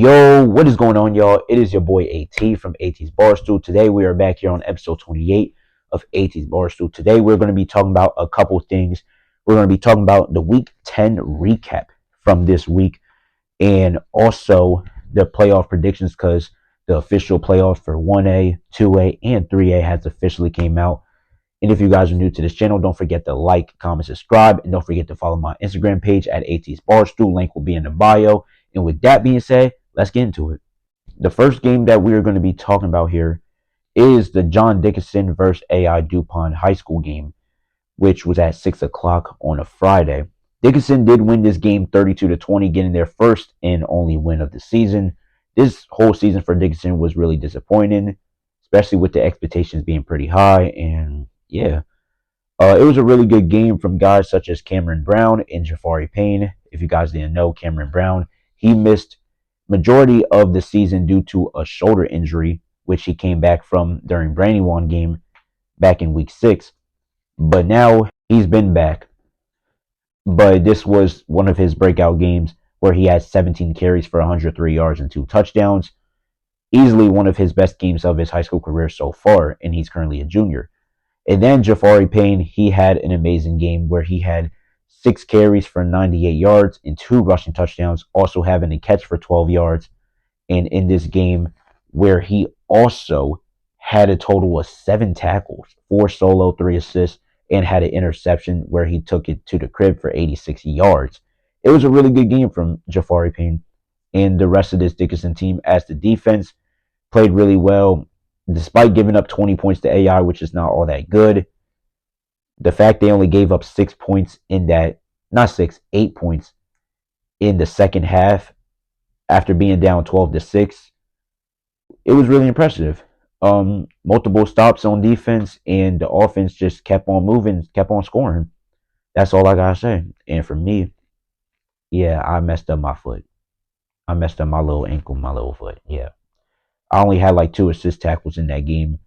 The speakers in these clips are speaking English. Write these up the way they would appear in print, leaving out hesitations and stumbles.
Yo, what is going on, y'all? It is your boy AT from AT's Barstool. Today we are back here on episode 28 of AT's Barstool. Today we're going to be talking about a couple things. We're going to be talking about the Week 10 recap from this week and also the playoff predictions because the official playoffs for 1A, 2A, and 3A has officially came out. And if you guys are new to this channel, don't forget to like, comment, subscribe, and don't forget to follow my Instagram page at AT's Barstool. Link will be in the bio. And with that being said, let's get into it. The first game that we are going to be talking about here is the John Dickinson versus AI DuPont high school game, which was at 6 o'clock on a Friday. Dickinson did win this game 32-20, getting their first and only win of the season. This whole season for Dickinson was really disappointing, especially with the expectations being pretty high. And yeah, it was a really good game from guys such as Cameron Brown and Jafari Payne. If you guys didn't know, Cameron Brown, he missed majority of the season due to a shoulder injury, which he came back from during Brandywine game back in week 6. But now he's been back. But this was one of his breakout games where he had 17 carries for 103 yards and 2 touchdowns. Easily one of his best games of his high school career so far, and he's currently a junior. And then Jafari Payne, he had an amazing game where he had 6 carries for 98 yards and 2 rushing touchdowns, also having a catch for 12 yards. And in this game, where he also had a total of 7 tackles, 4 solo, 3 assists, and had an interception where he took it to the crib for 86 yards. It was a really good game from Jafari Payne and the rest of this Dickinson team, as the defense played really well. Despite giving up 20 points to AI, which is not all that good, the fact they only gave up 6 points in that, not 6, 8 points in the second half after being down 12-6, it was really impressive. Multiple stops on defense, and the offense just kept on moving, kept on scoring. That's all I gotta say. And for me, yeah, I messed up my foot. I messed up my little ankle, my little foot. Yeah. I only had like 2 assist tackles in that game.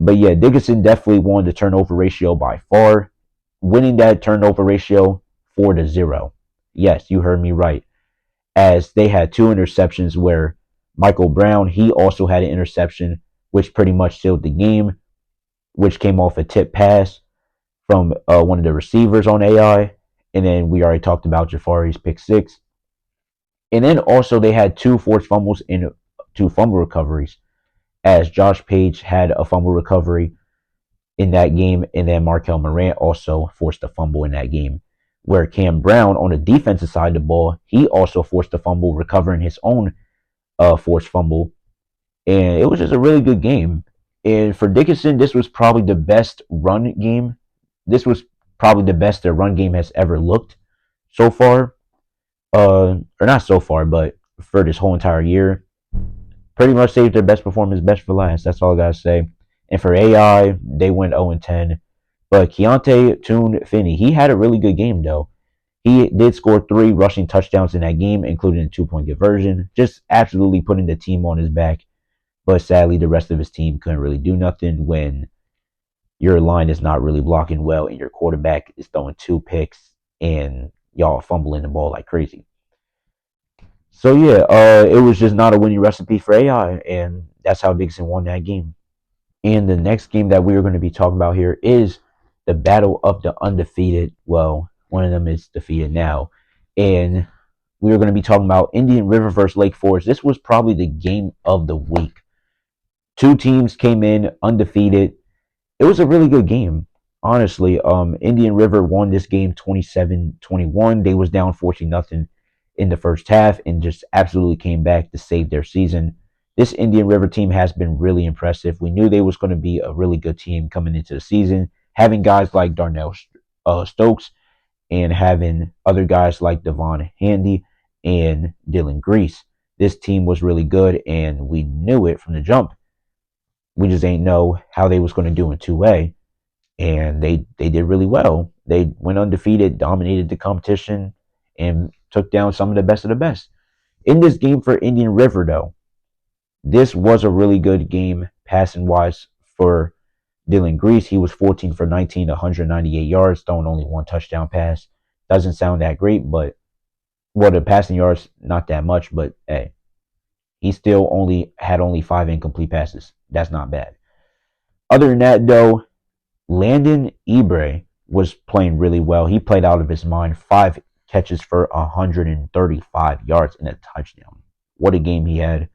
But yeah, Dickinson definitely won the turnover ratio by far, winning that turnover ratio 4-0. Yes, you heard me right. As they had 2 interceptions where Michael Brown, he also had an interception, which pretty much sealed the game, which came off a tip pass from one of the receivers on AI. And then we already talked about Jafari's pick 6. And then also they had 2 forced fumbles and 2 fumble recoveries, as Josh Page had a fumble recovery in that game, and then Markel Morant also forced a fumble in that game, where Cam Brown on the defensive side of the ball, he also forced a fumble, recovering his own forced fumble. And it was just a really good game. And for Dickinson, this was probably the best run game. This was probably the best their run game has ever looked so far. Or not so far, but for this whole entire year. Pretty much saved their best performance, best for last. That's all I gotta say. And for AI, they went 0-10. But Keontae Toon Finney, he had a really good game though. He did score 3 rushing touchdowns in that game, including a 2-point conversion. Just absolutely putting the team on his back. But sadly, the rest of his team couldn't really do nothing when your line is not really blocking well and your quarterback is throwing 2 picks and y'all fumbling the ball like crazy. So yeah, it was just not a winning recipe for AI, and that's how Dixon won that game. And the next game that we are going to be talking about here is the battle of the undefeated. Well, one of them is defeated now, and we are going to be talking about Indian River versus Lake Forest. This was probably the game of the week. 2 teams came in undefeated. It was a really good game, honestly. Indian River won this game 27-21. They was down 14-0 in the first half and just absolutely came back to save their season. This Indian River team has been really impressive. We knew they was going to be a really good team coming into the season, having guys like Darnell Stokes and having other guys like Devon Handy and Dylan Grease. This team was really good, and we knew it from the jump. We just ain't know how they was going to do in 2A, and they did really well. They went undefeated, dominated the competition, and took down some of the best. In this game for Indian River, though, this was a really good game passing-wise for Dylan Grease. He was 14 for 19, 198 yards, throwing only 1 touchdown pass. Doesn't sound that great, but, well, the passing yards, not that much, but, hey, He still only 5 incomplete passes. That's not bad. Other than that, though, Landon Ebre was playing really well. He played out of his mind. 5 catches for 135 yards and a touchdown. What a game he had.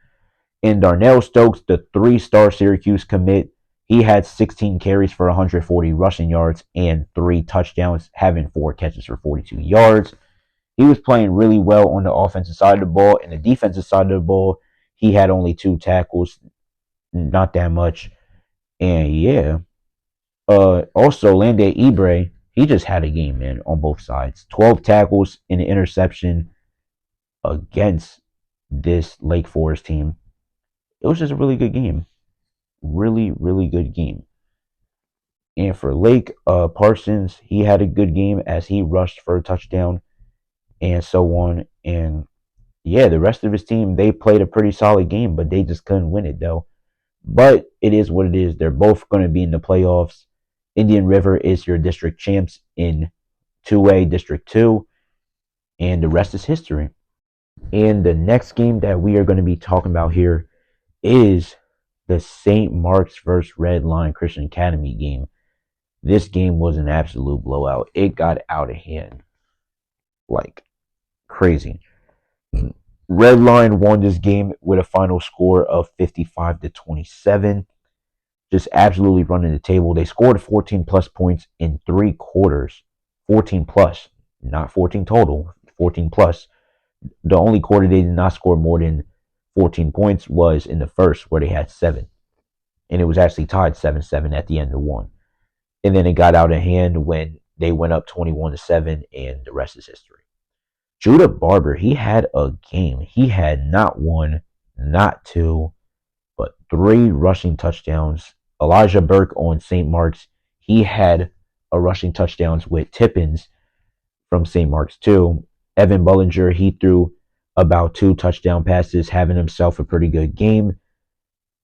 And Darnell Stokes, the 3-star Syracuse commit, he had 16 carries for 140 rushing yards and 3 touchdowns, having 4 catches for 42 yards. He was playing really well on the offensive side of the ball. And the defensive side of the ball, he had only 2 tackles, not that much. And yeah, also Landon Ebre, he just had a game, man, on both sides. 12 tackles and an interception against this Lake Forest team. It was just a really good game. Really, really good game. And for Lake, Parsons, he had a good game as he rushed for a touchdown and so on. And yeah, the rest of his team, they played a pretty solid game, but they just couldn't win it, though. But it is what it is. They're both going to be in the playoffs. Indian River is your district champs in 2A District 2, and the rest is history. And the next game that we are going to be talking about here is the St. Mark's versus Red Line Christian Academy game. This game was an absolute blowout. It got out of hand like crazy. Red Line won this game with a final score of 55-27. Just absolutely running the table. They scored 14 plus points in 3 quarters. 14 plus, not 14 total, 14 plus. The only quarter they did not score more than 14 points was in the first, where they had 7. And it was actually tied 7-7 at the end of 1. And then it got out of hand when they went up 21-7, and the rest is history. Judah Barber, he had a game. He had not 1, not 2, but 3 rushing touchdowns. Elijah Burke on St. Mark's, he had a rushing touchdowns with Tippins from St. Mark's too. Evan Bullinger, he threw about 2 touchdown passes, having himself a pretty good game.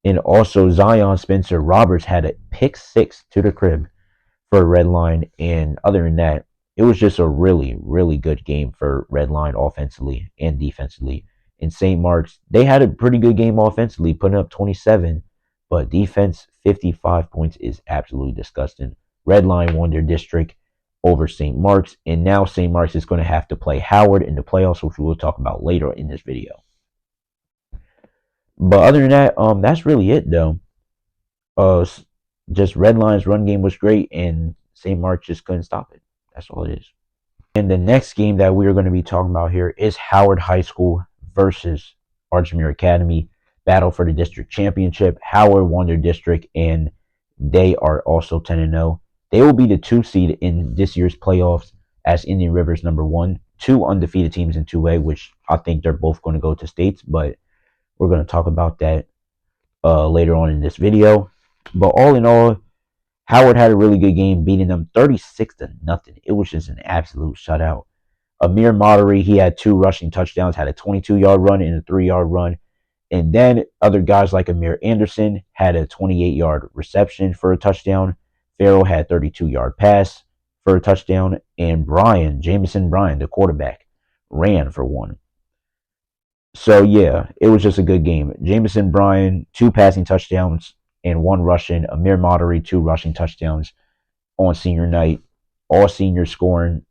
And also Zion Spencer Roberts had a pick 6 to the crib for Red Line. And other than that, it was just a really, really good game for Red Line offensively and defensively. In St. Mark's, they had a pretty good game offensively, putting up 27, but defense, 55 points is absolutely disgusting. Red Line won their district over St. Mark's, and now St. Mark's is going to have to play Howard in the playoffs, which we will talk about later in this video. But other than that, that's really it, though. Just Red Line's run game was great, and St. Mark's just couldn't stop it. That's all it is. And the next game that we are going to be talking about here is Howard High School versus Archmere Academy. Battle for the district championship. Howard won their district, and they are also 10-0. They will be the 2 seed in this year's playoffs as Indian River's number 1. 2 undefeated teams in 2A, which I think they're both going to go to states, but we're going to talk about that later on in this video. But all in all, Howard had a really good game, beating them 36-0. It was just an absolute shutout. Amir Modery, he had 2 rushing touchdowns, had a 22-yard run and a 3-yard run. And then other guys like Amir Anderson had a 28-yard reception for a touchdown. Farrell had a 32-yard pass for a touchdown. And Jamison Bryan, the quarterback, ran for 1. So, yeah, it was just a good game. Jamison Bryan, 2 passing touchdowns and 1 rushing. Amir Modery, 2 rushing touchdowns on senior night. All seniors scoring.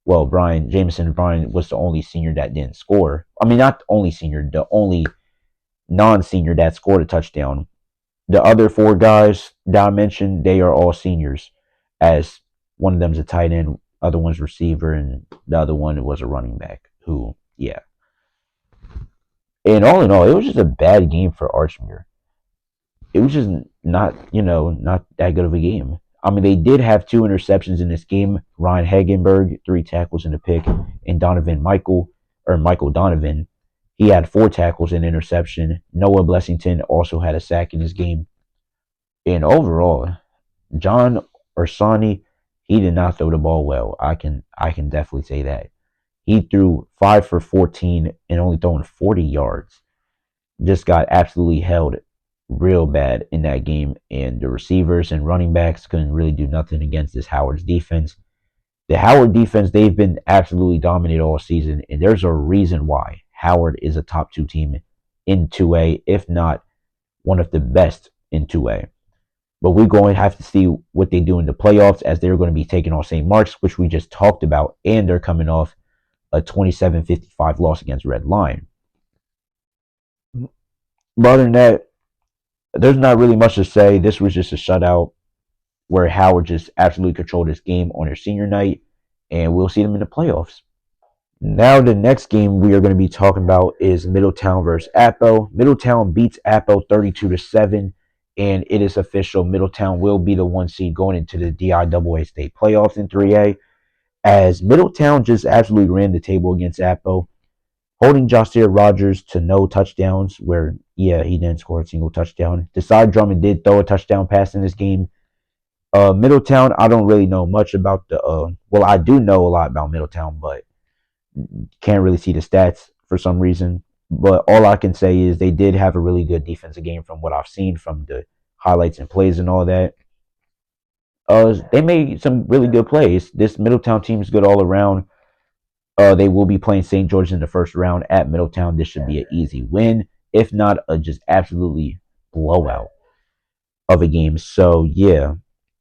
Well, Jamison Bryan was the only senior that didn't score. I mean, not the only senior, the only non-senior that scored a touchdown. The other 4 guys that I mentioned, they are all seniors, as one of them's a tight end, other one's receiver, and the other one was a running back who, yeah. And all in all, it was just a bad game for Archmere. It was just not that good of a game. I mean, they did have 2 interceptions in this game. Ryan Hagenberg, 3 tackles and a pick, and Michael Donovan, he had 4 tackles and interception. Noah Blessington also had a sack in this game. And overall, John Orsani, he did not throw the ball well. I can definitely say that. He threw 5 for 14 and only throwing 40 yards. Just got absolutely held real bad in that game. And the receivers and running backs couldn't really do nothing against this Howard's defense. The Howard defense, they've been absolutely dominant all season. And there's a reason why Howard is a top 2 team in 2A, if not one of the best in 2A. But we're going to have to see what they do in the playoffs, as they're going to be taking on St. Mark's, which we just talked about, and they're coming off a 27-55 loss against Red Lion. But other than that, there's not really much to say. This was just a shutout where Howard just absolutely controlled this game on their senior night, and we'll see them in the playoffs. Now the next game we are going to be talking about is Middletown versus Appo. Middletown beats Appo 32-7, and it is official. Middletown will be the 1 seed going into the DIAA state playoffs in 3A, as Middletown just absolutely ran the table against Appo, holding Josiah Rogers to no touchdowns, where, yeah, he didn't score a single touchdown. Desai Drummond did throw a touchdown pass in this game. Middletown, I don't really know much about well, I do know a lot about Middletown, but can't really see the stats for some reason. But all I can say is they did have a really good defensive game from what I've seen from the highlights and plays and all that. They made some really good plays. This Middletown team is good all around. They will be playing St. George in the first round at Middletown. This should be an easy win, if not a just absolutely blowout of a game. So yeah,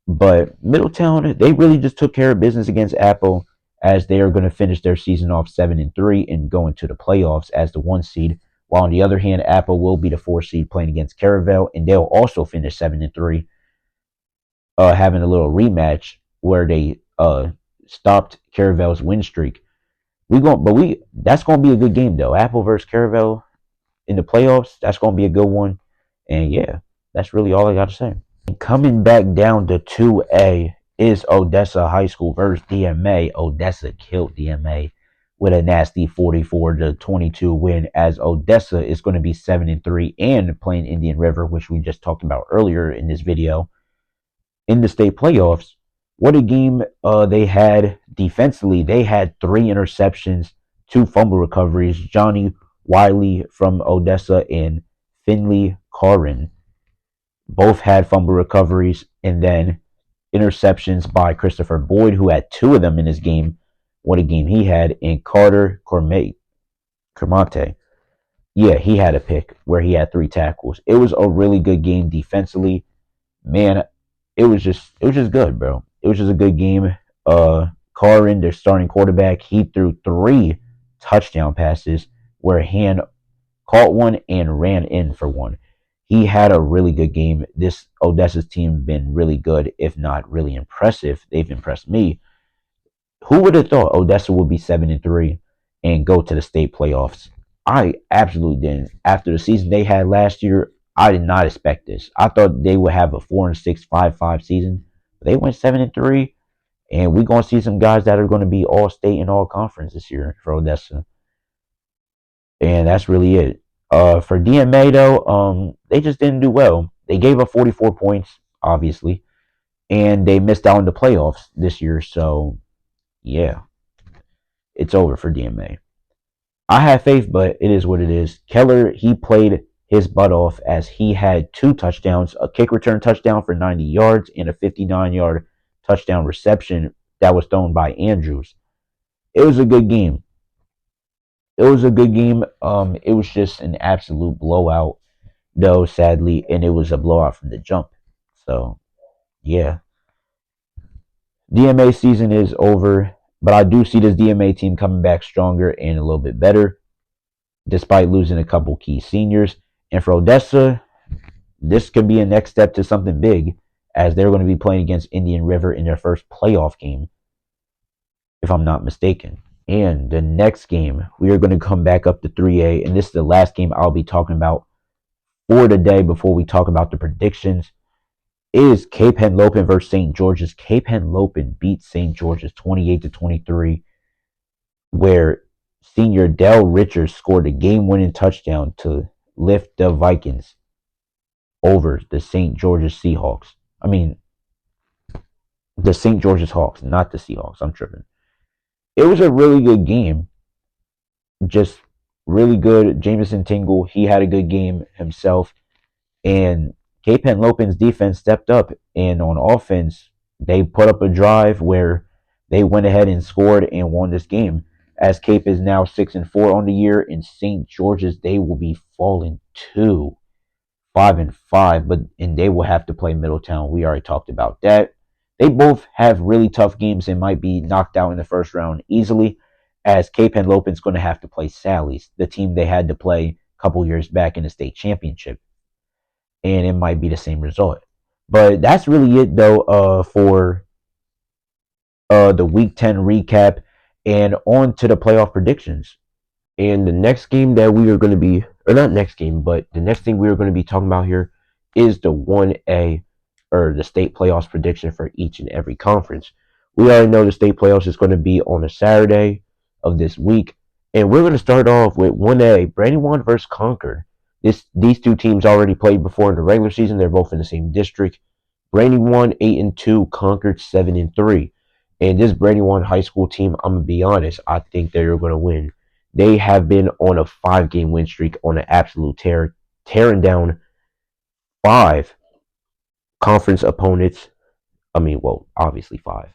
but Middletown, they really just took care of business against Apple, as they are going to finish their season off 7-3 and go into the playoffs as the 1 seed. While on the other hand, Apple will be the 4 seed playing against Caravel, and they'll also finish 7-3, having a little rematch where they stopped Caravel's win streak. That's gonna be a good game though. Apple versus Caravel in the playoffs. That's gonna be a good one. And yeah, that's really all I got to say. Coming back down to 2A is Odessa High School versus DMA. Odessa killed DMA with a nasty 44-22 win, as Odessa is going to be 7-3 and playing Indian River, which we just talked about earlier in this video, in the state playoffs. What a game they had defensively. They had 3 interceptions, 2 fumble recoveries. Johnny Wiley from Odessa and Finley Carin both had fumble recoveries, and then interceptions by Christopher Boyd, who had 2 of them in his game. What a game he had. And Carter Cormate, yeah, he had a pick where he had 3 tackles. It was a really good game defensively. Man, it was just good, bro. It was just a good game. Carin, their starting quarterback, he threw 3 touchdown passes, where Hand caught one and ran in for one. He had a really good game. This Odessa's team been really good, if not really impressive. They've impressed me. Who would have thought Odessa would be 7-3 and go to the state playoffs? I absolutely didn't. After the season they had last year, I did not expect this. I thought they would have a 4-6, 5-5 season. They went 7-3, and we're gonna see some guys that are going to be all state and all conference this year for Odessa. And that's really it. For DMA though, they just didn't do well. They gave up 44 points, obviously, and they missed out on the playoffs this year. So yeah, it's over for DMA. I have faith, but it is what it is. Keller, he played his butt off, as he had 2 touchdowns, a kick return touchdown for 90 yards and a 59-yard touchdown reception that was thrown by Andrews. It was a good game. It was a good game. It was just an absolute blowout, though, sadly, and it was a blowout from the jump. So, yeah. DMA season is over, but I do see this DMA team coming back stronger and a little bit better, despite losing a couple key seniors. And for Odessa, this could be a next step to something big, as they're going to be playing against Indian River in their first playoff game, if I'm not mistaken. And the next game, we are going to come back up to 3A, and this is the last game I'll be talking about for today before we talk about the predictions, is Cape Henlopen versus St. George's. Cape Henlopen beat St. George's 28-23, where senior Dell Richards scored a game-winning touchdown to lift the Vikings over the St. George's Seahawks. I mean, the St. George's Hawks, not the Seahawks. I'm tripping. It was a really good game. Just really good. Jameson Tingle, he had a good game himself. And Cape Henlopen's defense stepped up. And on offense, they put up a drive where they went ahead and scored and won this game. as Cape is now 6-4 on the year, and St. George's they will be falling to 5-5, and they will have to play Middletown. We already talked about that. They both have really tough games and might be knocked out in the first round easily, as Cape Henlopen's going to have to play Sally's, the team they had to play a couple years back in the state championship, and it might be the same result. But that's really it though for the Week 10 recap, and on to the playoff predictions. And the next game that we are going to be, or not next game, but the next thing we are going to be talking about here is the 1A, or the state playoffs prediction for each and every conference. We already know the state playoffs is going to be on a Saturday of this week. And we're going to start off with 1A, Brandywine versus Concord. These two teams already played before in the regular season. They're both in the same district. Brandywine 8-2, Concord 7-3. And this Brandywine high school team, I'm gonna be honest, I think they're gonna win. They have been on a 5-game win streak on an absolute tear, tearing down 5 conference opponents. I mean, well, obviously 5.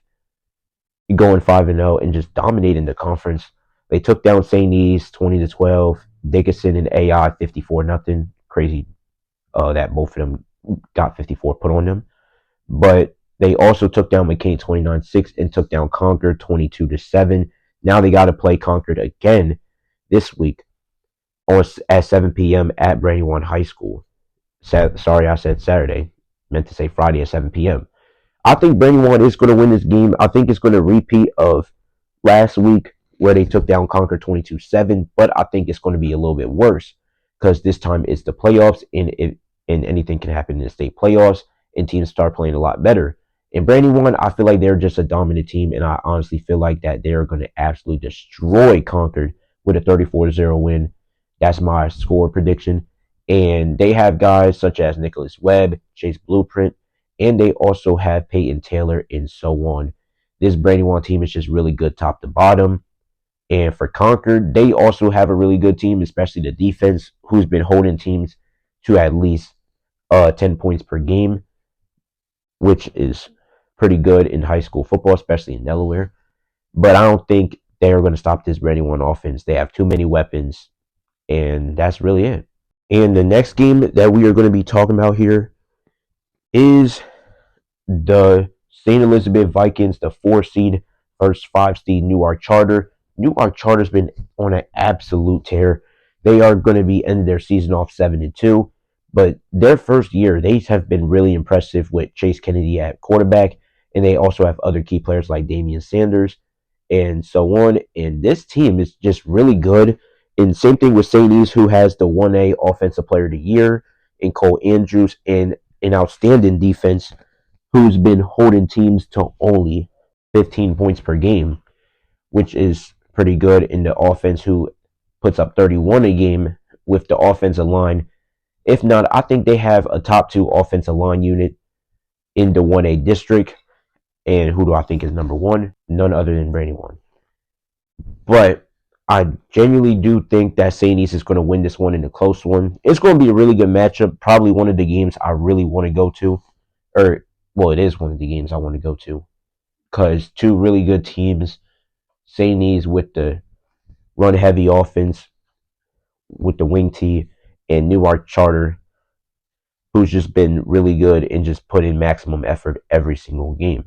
Going 5-0 and just dominating the conference. They took down St. E's 20-12, Dickinson and AI 54-0. Crazy that both of them got 54 put on them. But they also took down McCain 29-6 and took down Concord 22-7. Now they got to play Concord again this week at 7 p.m. at Brandywine High School. Sorry, I said Saturday. Meant to say Friday at 7 p.m. I think Brandywine is going to win this game. I think it's going to repeat of last week where they took down Concord 22-7, but I think it's going to be a little bit worse because this time it's the playoffs, and anything can happen in the state playoffs, and teams start playing a lot better. In Brandywine, I feel like they're just a dominant team, and I honestly feel like that they're going to absolutely destroy Concord with a 34-0 win. That's my score prediction. And they have guys such as Nicholas Webb, Chase Blueprint, and they also have Peyton Taylor and so on. This Brandywine team is just really good top to bottom. And for Concord, they also have a really good team, especially the defense, who's been holding teams to at least 10 points per game, which is pretty good in high school football, especially in Delaware. But I don't think they're going to stop this Brandywine offense. They have too many weapons, and that's really it. And the next game that we are going to be talking about here is the St. Elizabeth Vikings, the 4 seed versus 5 seed Newark Charter. Newark Charter's been on an absolute tear. They are going to be ending their season off 7-2. But their first year, they have been really impressive with Chase Kennedy at quarterback. And they also have other key players like Damian Sanders and so on. And this team is just really good. And same thing with St. E's, who has the 1A Offensive Player of the Year in Cole Andrews, and an outstanding defense who's been holding teams to only 15 points per game, which is pretty good, in the offense who puts up 31 a game with the offensive line. If not, I think they have a top 2 offensive line unit in the 1A district. And who do I think is number 1? None other than Brandywine. But I genuinely do think that St. East is going to win this one in a close one. It's going to be a really good matchup. Probably one of the games I really want to go to. Well, it is one of the games I want to go to. Because 2 really good teams. St. East with the run-heavy offense with the wing tee, and Newark Charter, who's just been really good and just put in maximum effort every single game.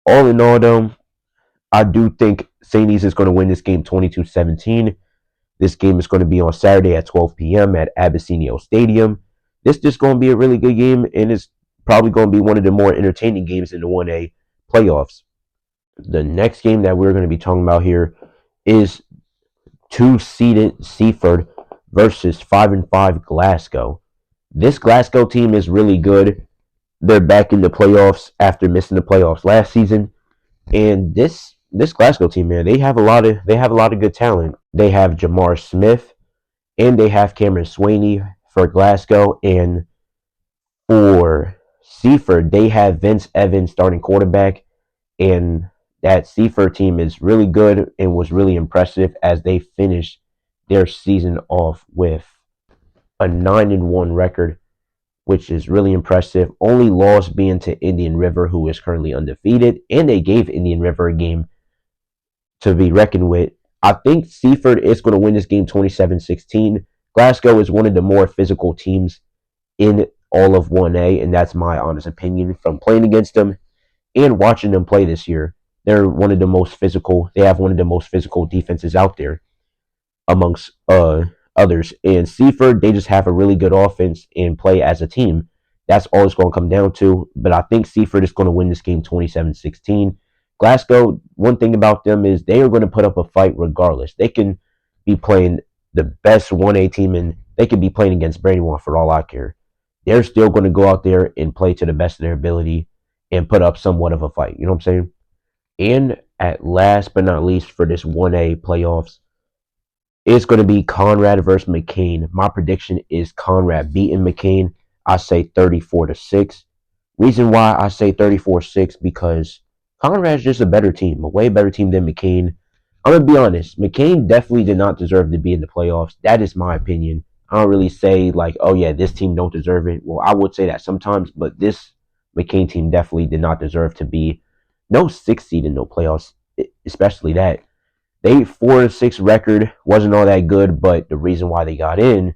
All in all, though, I do think St. East is going to win this game 22-17. This game is going to be on Saturday at 12 p.m. at Abyssinian Stadium. This is just going to be a really good game, and it's probably going to be one of the more entertaining games in the 1A playoffs. The next game that we're going to be talking about here is 2-seeded Seaford versus 5-5 Glasgow. This Glasgow team is really good. They're back in the playoffs after missing the playoffs last season. And this Glasgow team, man, they have a lot of good talent. They have Jamar Smith, and they have Cameron Swaney for Glasgow. And for Seaford, they have Vince Evans starting quarterback. And that Seaford team is really good and was really impressive as they finished their season off with a 9-1 record, which is really impressive. Only loss being to Indian River, who is currently undefeated, and they gave Indian River a game to be reckoned with. I think Seaford is going to win this game 27-16. Glasgow is one of the more physical teams in all of 1A, and that's my honest opinion from playing against them and watching them play this year. They're one of the most physical. They have one of the most physical defenses out there amongst others. And Seaford, they just have a really good offense and play as a team. That's all it's going to come down to. But I think Seaford is going to win this game 27-16. Glasgow, one thing about them is they are going to put up a fight regardless. They can be playing the best 1A team and they could be playing against Brandywine for all I care. They're still going to go out there and play to the best of their ability and put up somewhat of a fight. You know what I'm saying? And at last but not least for this 1A playoffs, it's going to be Conrad versus McCain. My prediction is Conrad beating McCain. I say 34-6. Reason why I say 34-6 because Conrad's just a better team, a way better team than McCain. I'm going to be honest. McCain definitely did not deserve to be in the playoffs. That is my opinion. I don't really say like, oh yeah, this team don't deserve it. Well, I would say that sometimes, but this McCain team definitely did not deserve to be no 6th seed in no playoffs, especially that. They 4-6 record wasn't all that good, but the reason why they got in,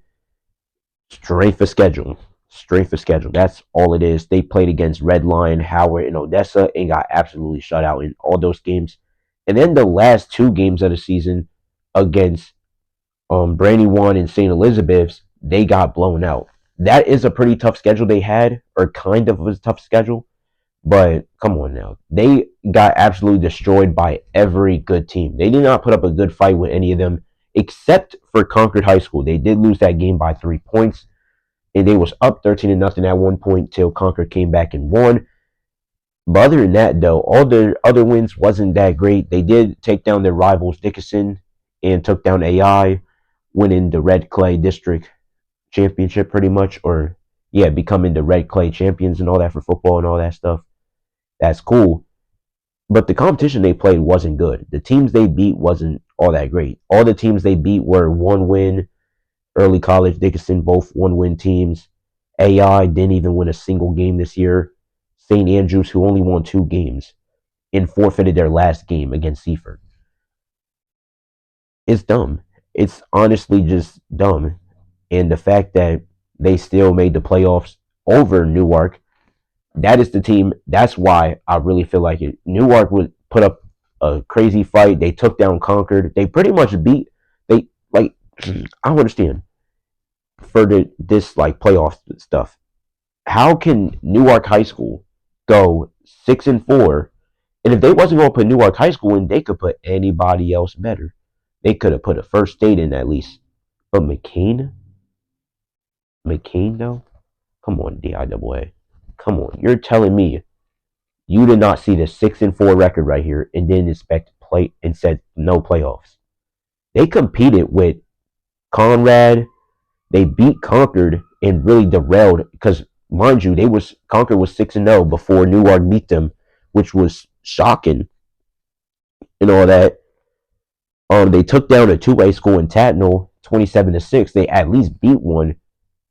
strength of schedule. Strength of schedule. That's all it is. They played against Red Lion, Howard, and Odessa and got absolutely shut out in all those games. And then the last 2 games of the season against Brandywine and St. Elizabeth's, they got blown out. That is a pretty tough schedule they had, or kind of a tough schedule. But come on now. They got absolutely destroyed by every good team. They did not put up a good fight with any of them, except for Concord High School. They did lose that game by 3 points. And they was up 13-0 at one point till Concord came back and won. But other than that, though, all the other wins wasn't that great. They did take down their rivals Dickinson and took down AI, winning the Red Clay District Championship pretty much. Or, yeah, becoming the Red Clay champions and all that for football and all that stuff. That's cool. But the competition they played wasn't good. The teams they beat wasn't all that great. All the teams they beat were 1-win. Early College, Dickinson, both 1-win teams. AI didn't even win a single game this year. St. Andrews, who only won 2 games and forfeited their last game against Seaford. It's dumb. It's honestly just dumb. And the fact that they still made the playoffs over Newark, that is the team. That's why I really feel like it. Newark would put up a crazy fight. They took down Concord. They pretty much beat. They like. I don't understand for this like playoff stuff. How can Newark High School go 6-4, and if they wasn't going to put Newark High School in, they could put anybody else better. They could have put a First State in at least. But McCain though, come on DIAA. Come on, you're telling me you did not see the 6-4 record right here and didn't expect play and said no playoffs. They competed with Conrad. They beat Concord and really derailed because, mind you, Concord was 6-0 before Newark beat them, which was shocking and all that. They took down a 2A school in Tatnall 27-6. They at least beat one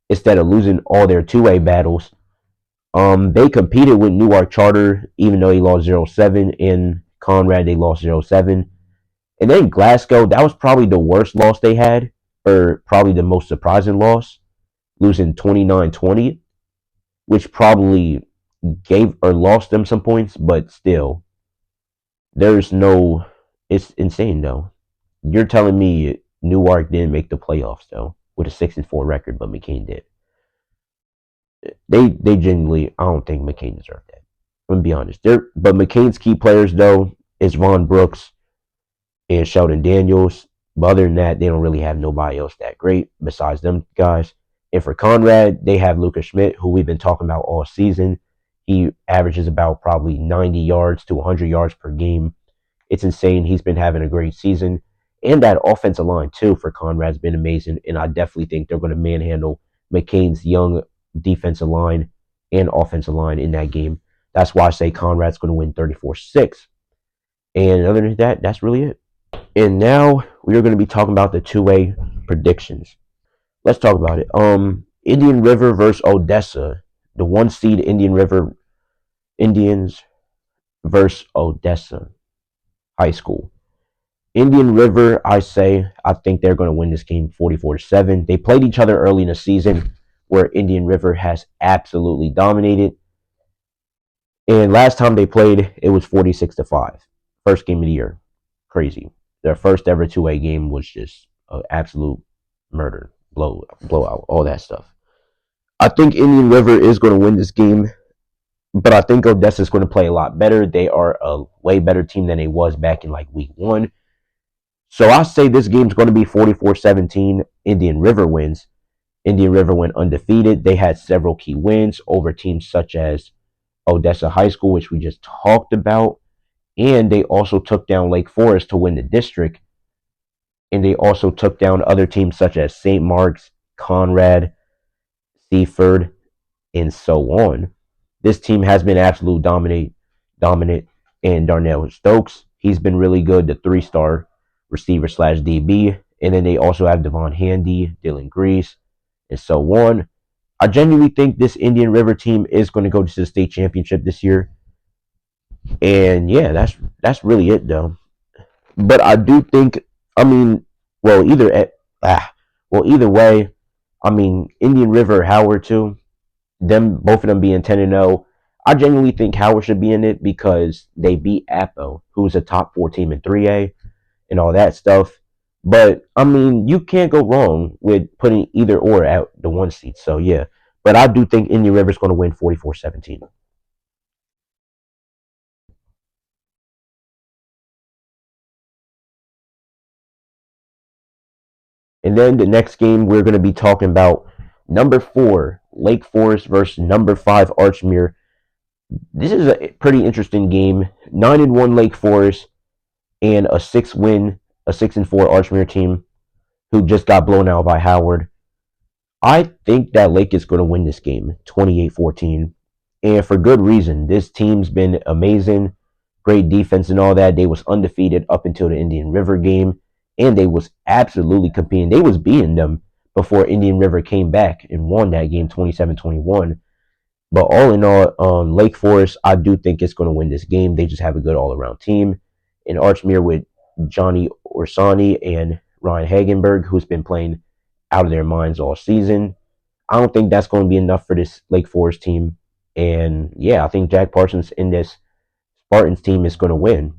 instead of losing all their 2A battles. They competed with Newark Charter, even though they lost 0-7. In Conrad, they lost 0-7. And then Glasgow, that was probably the worst loss they had, or probably the most surprising loss, losing 29-20, which probably gave or lost them some points, but still, it's insane though. You're telling me Newark didn't make the playoffs though, with a 6-4 record, but McCain did. They genuinely, I don't think McCain deserved that. I'm gonna be honest. But McCain's key players though is Ron Brooks and Sheldon Daniels. But other than that, they don't really have nobody else that great besides them guys. And for Conrad, they have Lucas Schmidt, who we've been talking about all season. He averages about probably 90 yards to 100 yards per game. It's insane. He's been having a great season. And that offensive line, too, for Conrad's been amazing. And I definitely think they're going to manhandle McCain's young defensive line and offensive line in that game. That's why I say Conrad's going to win 34-6. And other than that, that's really it. And now we are going to be talking about the 2A predictions. Let's talk about it. Indian River versus Odessa. The 1 seed Indian River Indians versus Odessa High School. Indian River, I think they're going to win this game 44-7. They played each other early in the season where Indian River has absolutely dominated. And last time they played, it was 46-5. First game of the year. Crazy. Their first ever 2A game was just an absolute murder, blowout, all that stuff. I think Indian River is going to win this game, but I think Odessa is going to play a lot better. They are a way better team than they was back in like week one. So I say this game's going to be 44-17. Indian River wins. Indian River went undefeated. They had several key wins over teams such as Odessa High School, which we just talked about. And they also took down Lake Forest to win the district. And they also took down other teams such as St. Mark's, Conrad, Seaford, and so on. This team has been absolute dominant. And Darnell Stokes, he's been really good, the 3-star receiver slash DB. And then they also have Devon Handy, Dylan Grease, and so on. I genuinely think this Indian River team is going to go to the state championship this year. And yeah, that's really it though. But I do think, I mean, well either either way, I mean Indian River, Howard too. Them both of them being 10-0. I genuinely think Howard should be in it because they beat Appo, who's a top 4 team in 3A and all that stuff. But I mean, you can't go wrong with putting either or at the 1 seed. So yeah. But I do think Indian River's going to win 44-17. And then the next game we're going to be talking about number 4 Lake Forest versus number 5 Archmere. This is a pretty interesting game. 9-1 Lake Forest and a 6-4 Archmere team who just got blown out by Howard. I think that Lake is going to win this game 28-14. And for good reason. This team's been amazing. Great defense and all that. They was undefeated up until the Indian River game. And they was absolutely competing. They was beating them before Indian River came back and won that game 27-21. But all in all, Lake Forest, I do think it's going to win this game. They just have a good all-around team. And Archmere with Johnny Orsani and Ryan Hagenberg, who's been playing out of their minds all season. I don't think that's going to be enough for this Lake Forest team. And yeah, I think Jack Parsons in this Spartans team is going to win.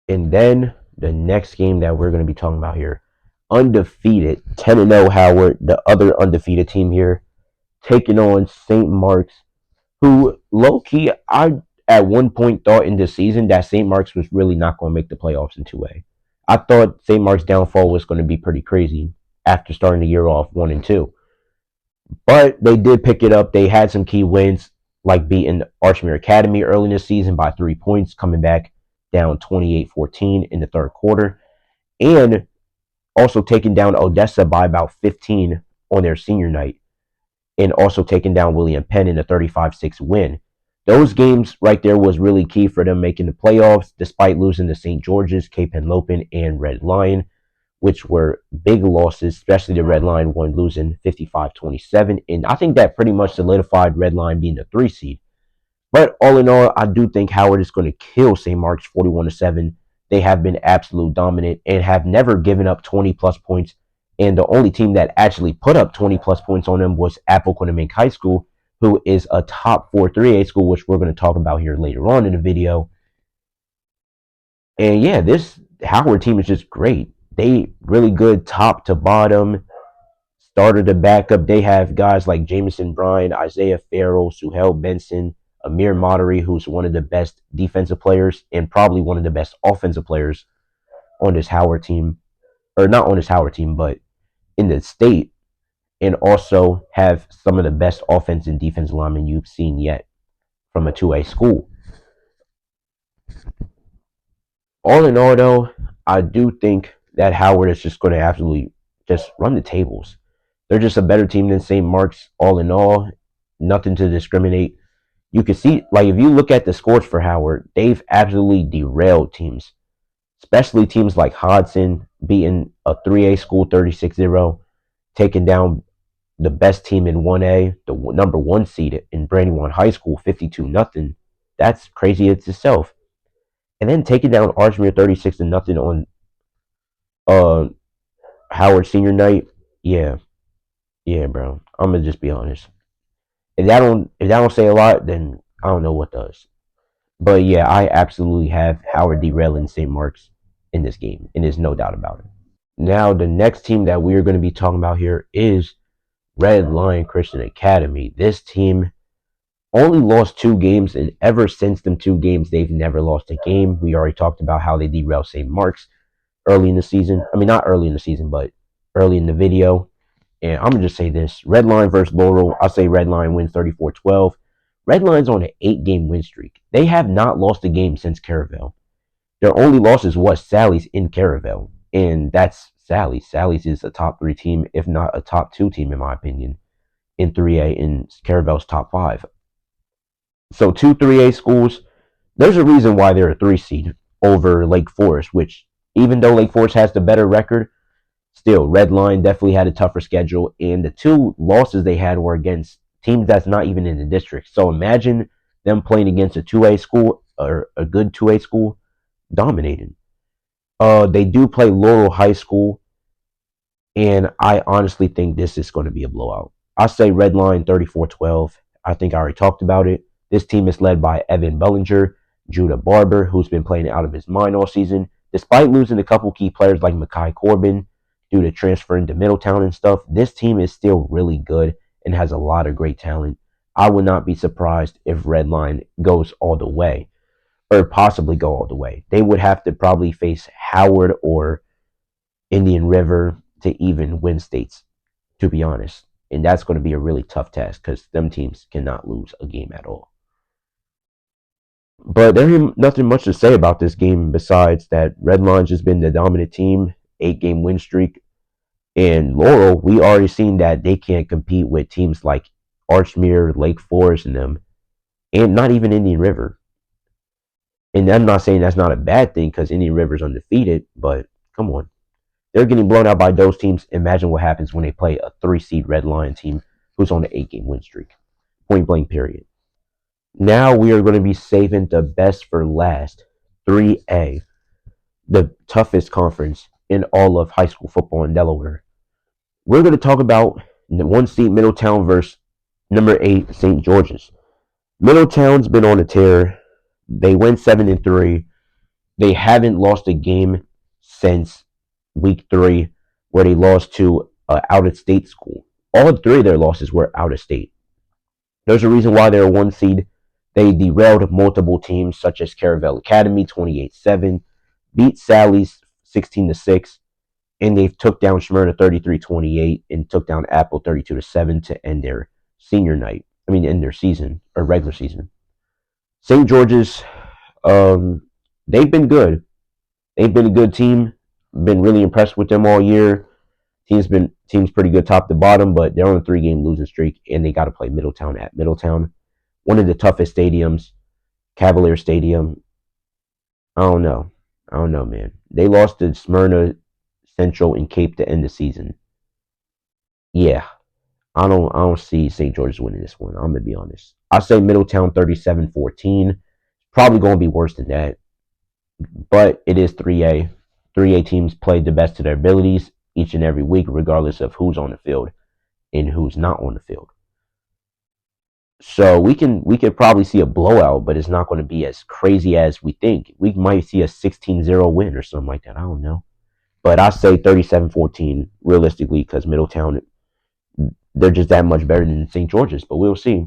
And then the next game that we're going to be talking about here, undefeated 10-0 Howard, the other undefeated team here, taking on St. Mark's, who low key I at one point thought in this season that St. Mark's was really not going to make the playoffs in 2A. I thought St. Mark's downfall was going to be pretty crazy after starting the year off 1-2. But they did pick it up. They had some key wins, like beating Archmere Academy early in the season by 3 points, coming back down 28-14 in the third quarter, and also taking down Odessa by about 15 on their senior night, and also taking down William Penn in a 35-6 win. Those games right there was really key for them making the playoffs, despite losing to St. George's, Cape Henlopen, and Red Lion, which were big losses, especially the Red Lion one losing 55-27. And I think that pretty much solidified Red Lion being the 3 seed. But all in all, I do think Howard is going to kill St. Mark's 41-7. They have been absolute dominant and have never given up 20 plus points. And the only team that actually put up 20 plus points on them was Appoquinimink High School, who is a top 4 3A school, which we're going to talk about here later on in the video. And yeah, this Howard team is just great. They really good top to bottom, starter to backup. They have guys like Jameson Bryan, Isaiah Farrell, Suhel Benson, Amir Modery, who's one of the best defensive players and probably one of the best offensive players on this Howard team. Or not on this Howard team, but in the state. And also have some of the best offense and defensive linemen you've seen yet from a 2A school. All in all, though, I do think that Howard is just going to absolutely just run the tables. They're just a better team than St. Mark's, all in all. Nothing to discriminate. You can see, like, if you look at the scores for Howard, they've absolutely derailed teams. especially teams like Hodson beating a 3A school 36-0, taking down the best team in 1A, the number one seed in Brandywine High School 52 nothing. That's crazy itself. And then taking down Archmere 36 to nothing on uh Howard Senior Night. Yeah, yeah, bro. I'm gonna just be honest. If that don't say a lot, then I don't know what does. But yeah, I absolutely have Howard derailing St. Mark's in this game, and there's no doubt about it. Now, the next team that we're going to be talking about here is Red Lion Christian Academy. This team only lost 2 games, and ever since them 2 games, they've never lost a game. We already talked about how they derailed St. Mark's early in the season. I mean, not early in the season, but early in the video. And I'm going to just say this. Red Line versus Laurel. I'll say Red Line wins 34-12. Red Line's on an 8-game win streak. They have not lost a game since Caravel. Their only losses was Sally's in Caravel. And that's Sally's. Sally's is a top 3 team, if not a top 2 team, in my opinion, in 3A, in Caravel's top 5. So 2 3A schools, there's a reason why they're a 3 seed over Lake Forest, which even though Lake Forest has the better record, still, Red Line definitely had a tougher schedule, and the 2 losses they had were against teams that's not even in the district. So imagine them playing against a 2A school or a good 2A school, dominating. They do play Laurel High School, and I honestly think this is going to be a blowout. I say Red Line 34-12. I think I already talked about it. This team is led by Evan Bellinger, Judah Barber, who's been playing out of his mind all season. Despite losing a couple key players like Makai Corbin due to transferring to Middletown and stuff, this team is still really good and has a lot of great talent. I would not be surprised if Red Line goes all the way, or possibly go all the way. They would have to probably face Howard or Indian River to even win states, to be honest. And that's going to be a really tough task because them teams cannot lose a game at all. But there's nothing much to say about this game besides that Red Lions just been the dominant team, 8-game win streak. And Laurel, we already seen that they can't compete with teams like Archmere, Lake Forest, and them, and not even Indian River. And I'm not saying that's not a bad thing because Indian River's undefeated, but come on. They're getting blown out by those teams. Imagine what happens when they play a 3 seed Red Lion team who's on an 8-game win streak. Point blank, period. Now we are going to be saving the best for last. 3A, the toughest conference in all of high school football in Delaware. We're going to talk about the 1 seed Middletown versus number 8 St. George's. Middletown's been on a tear. They went 7-3. They haven't lost a game since week 3, where they lost to an out-of-state school. All 3 of their losses were out of state. There's a reason why they're a 1 seed. They derailed multiple teams such as Caravel Academy 28-7, beat Sally's 16-6, and they took down Smyrna 33-28 and took down Apple 32-7 to end their senior night. I mean, end their season or regular season. St. George's, they've been good. They've been a good team. Been really impressed with them all year. Team's pretty good top to bottom, but they're on a 3-game losing streak, and they got to play Middletown at Middletown, one of the toughest stadiums, Cavalier Stadium. I don't know, man. They lost to Smyrna Central and Cape to end the season. Yeah, I don't see St. George's winning this one. I'm gonna be honest. I say Middletown 37-14. Probably gonna be worse than that, but it is 3A. 3A teams play the best of their abilities each and every week, regardless of who's on the field and who's not on the field. So we could probably see a blowout, but it's not going to be as crazy as we think. We might see a 16-0 win or something like that. I don't know. But I say 37-14 realistically because Middletown, they're just that much better than St. George's, but we'll see.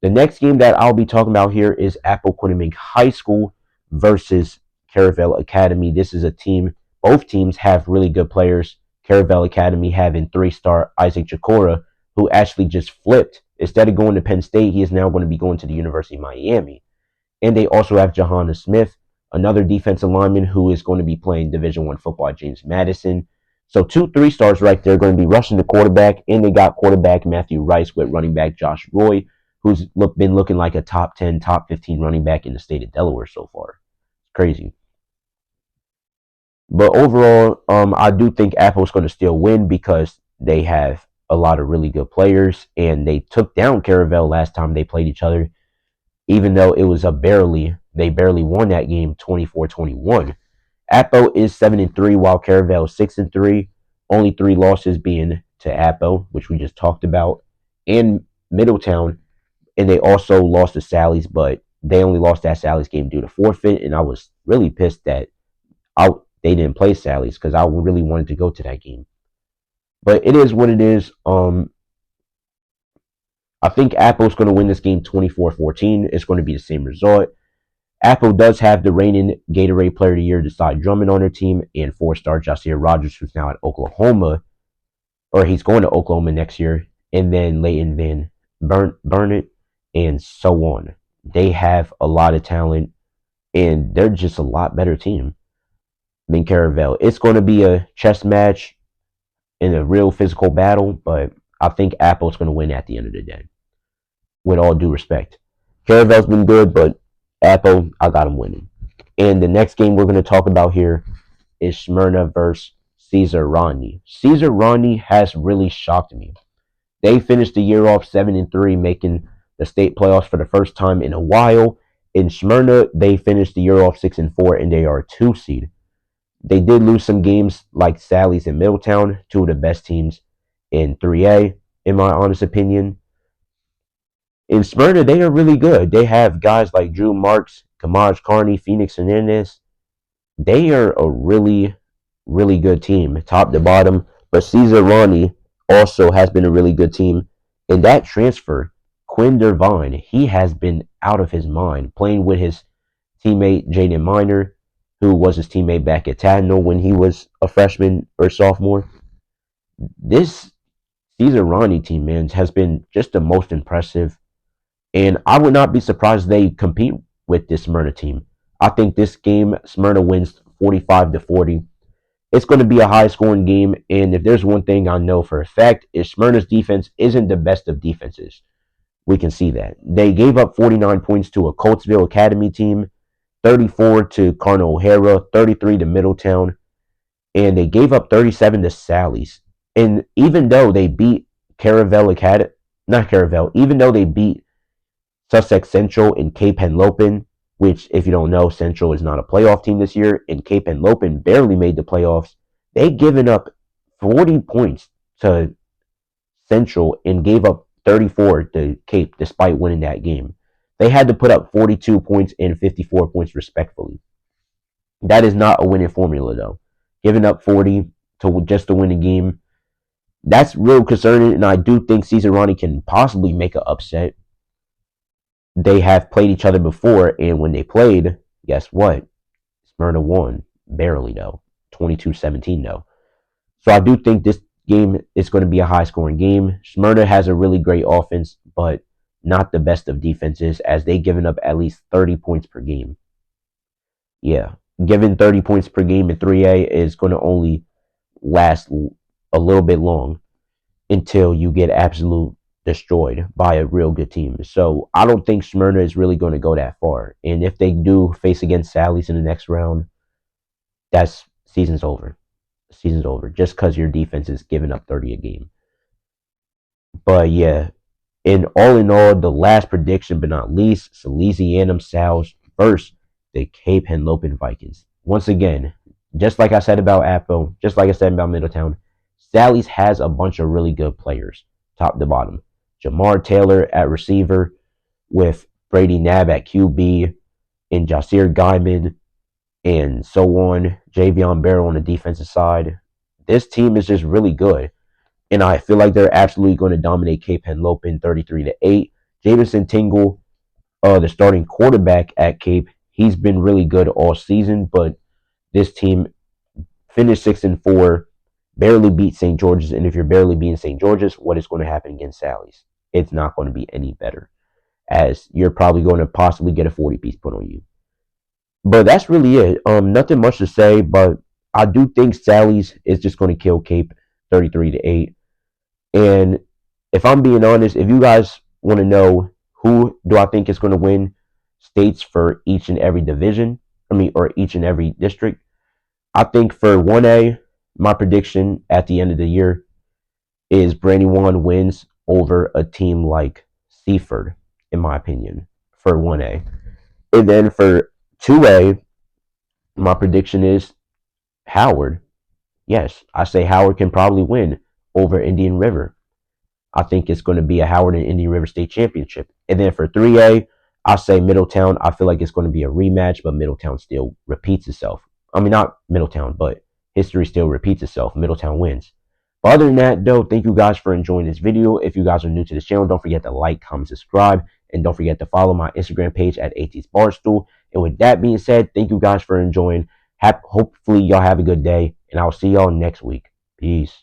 The next game that I'll be talking about here is Appoquinimink High School versus Caravel Academy. This is a team, both teams have really good players. Caravel Academy having 3-star Isaac Chikora, who actually just flipped. Instead of going to Penn State, he is now going to be going to the University of Miami. And they also have Johanna Smith, another defensive lineman who is going to be playing Division I football at James Madison. So 2 3-stars right there going to be rushing the quarterback, and they got quarterback Matthew Rice with running back Josh Roy, who's been looking like a top 10, top 15 running back in the state of Delaware so far. It's crazy. But overall, I do think Apple's going to still win because they have a lot of really good players, and they took down Caravel last time they played each other, even though it was they barely won that game 24-21. Apple is 7-3, while Caravel is 6-3. Only three losses being to Apple, which we just talked about, and Middletown, and they also lost to Sally's, but they only lost that Sally's game due to forfeit, and I was really pissed that they didn't play Sally's because I really wanted to go to that game. But it is what it is. I think Apple's going to win this game 24-14. It's going to be the same result. Apple does have the reigning Gatorade Player of the Year, Desai Drummond, on their team, and four-star Jasier Rogers, who's now at Oklahoma, or he's going to Oklahoma next year, and then Leighton Van Burnett, and so on. They have a lot of talent, and they're just a lot better team than Caravel. It's going to be a chess match in a real physical battle, but I think Apple's going to win at the end of the day, with all due respect. Caravel's been good, but Apple, I got them winning. And the next game we're going to talk about here is Smyrna versus Caesar Rodney. Caesar Rodney has really shocked me. They finished the year off 7-3, making the state playoffs for the first time in a while. In Smyrna, they finished the year off 6-4, and they are a 2 seed. They did lose some games like Sally's and Middletown, two of the best teams in 3A, in my honest opinion. In Smyrna, they are really good. They have guys like Drew Marks, Kamaj Carney, Phoenix Hernandez. They are a really, really good team, top to bottom. But Caesar Ronnie also has been a really good team. And that transfer, Quinn Dervine, he has been out of his mind, playing with his teammate Jaden Miner, who was his teammate back at Tadnall when he was a freshman or sophomore. This Caesar Ronnie team, man, has been just the most impressive. And I would not be surprised they compete with this Smyrna team. I think this game, Smyrna wins 45-40. It's going to be a high scoring game. And if there's one thing I know for a fact, is Smyrna's defense isn't the best of defenses. We can see that. They gave up 49 points to a Coatesville Academy team, 34 to Cardinal O'Hara, 33 to Middletown, and they gave up 37 to Sally's. And even though they beat Caravel Academy, not Caravel, even though they beat Sussex Central and Cape Henlopen, which, if you don't know, Central is not a playoff team this year, and Cape Henlopen barely made the playoffs. They given up 40 points to Central and gave up 34 to Cape despite winning that game. They had to put up 42 points and 54 points respectfully. That is not a winning formula, though. Giving up 40 to just to win a game, that's real concerning, and I do think Caesar Ronnie can possibly make an upset. They have played each other before, and when they played, guess what? Smyrna won. Barely, though. 22-17, though. So I do think this game is going to be a high-scoring game. Smyrna has a really great offense, but not the best of defenses, as they've given up at least 30 points per game. Yeah, giving 30 points per game in 3A is going to only last a little bit long until you get absolute destroyed by a real good team. So I don't think Smyrna is really going to go that far. And if they do face against Sally's in the next round, that's season's over. Season's over just because your defense is giving up 30 a game. But yeah, in all, the last prediction but not least, Salesianum Sal's versus the Cape Henlopen Vikings. Once again, just like I said about Apple, just like I said about Middletown, Sally's has a bunch of really good players, top to bottom. Jamar Taylor at receiver, with Brady Nab at QB, and Jasir Guyman, and so on. Javion Barrow on the defensive side. This team is just really good. And I feel like they're absolutely going to dominate Cape Henlopen 33-8. Jameson Tingle, the starting quarterback at Cape, he's been really good all season, but this team finished 6-4, barely beat St. George's, and if you're barely beating St. George's, what is going to happen against Sally's? It's not going to be any better, as you're probably going to possibly get a 40-piece put on you. But that's really it. Nothing much to say, but I do think Sally's is just going to kill Cape 33-8. And if I'm being honest, if you guys want to know who do I think is going to win states for each and every division, or each and every district, I think for 1A, my prediction at the end of the year is Brandywine wins over a team like Seaford, in my opinion, for 1A. And then for 2A, my prediction is Howard. Yes, I say Howard can probably win over Indian River. I think it's going to be a Howard and Indian River State Championship. And then for 3A, I say Middletown. I feel like it's going to be a rematch, but Middletown still repeats itself. I mean, not Middletown, but history still repeats itself. Middletown wins. But other than that, though, thank you guys for enjoying this video. If you guys are new to this channel, don't forget to like, comment, subscribe, and don't forget to follow my Instagram page at AT's Barstool. And with that being said, thank you guys for enjoying. Hopefully, y'all have a good day, and I'll see y'all next week. Peace.